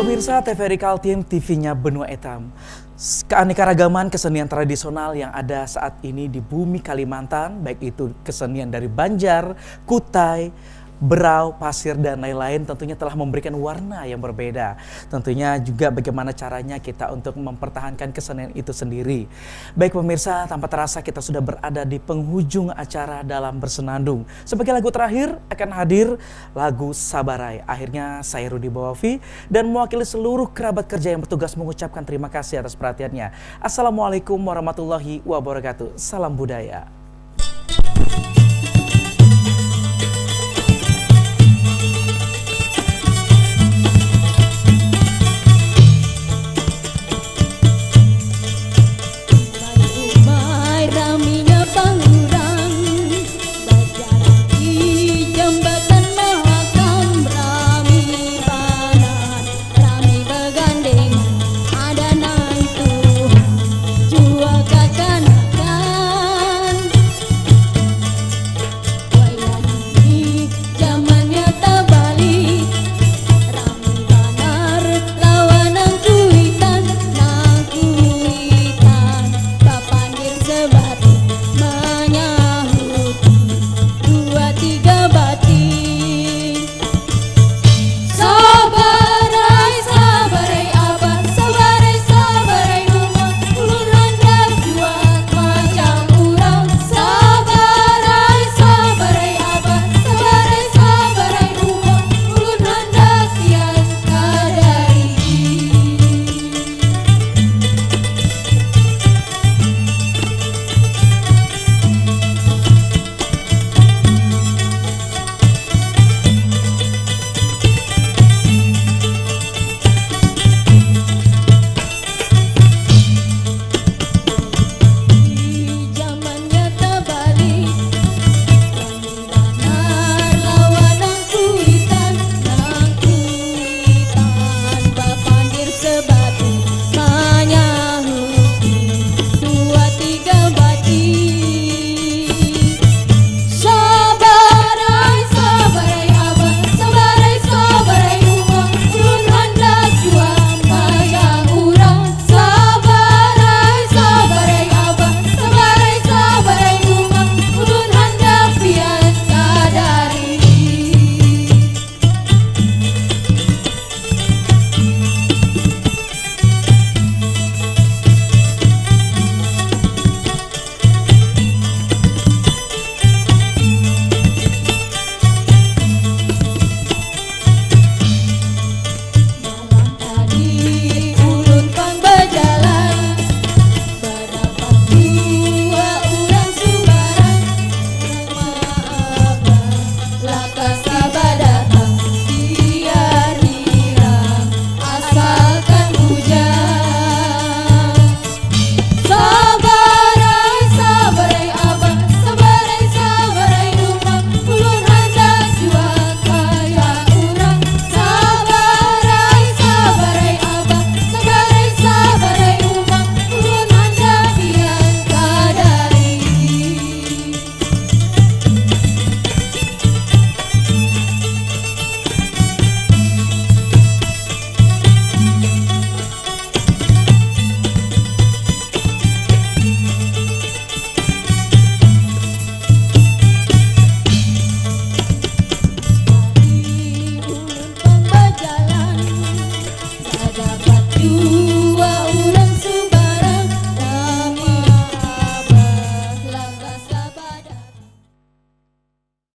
Pemirsa TVRI Kaltim, TV-nya benua etam. Keanekaragaman kesenian tradisional yang ada saat ini di bumi Kalimantan, baik itu kesenian dari Banjar, Kutai, Berau, Pasir, dan lain-lain tentunya telah memberikan warna yang berbeda. Tentunya juga bagaimana caranya kita untuk mempertahankan kesenian itu sendiri. Baik pemirsa, tanpa terasa kita sudah berada di penghujung acara dalam bersenandung. Sebagai lagu terakhir akan hadir lagu Sabarai. Akhirnya saya Rudi Bawafi dan mewakili seluruh kerabat kerja yang bertugas mengucapkan terima kasih atas perhatiannya. Assalamualaikum warahmatullahi wabarakatuh. Salam budaya.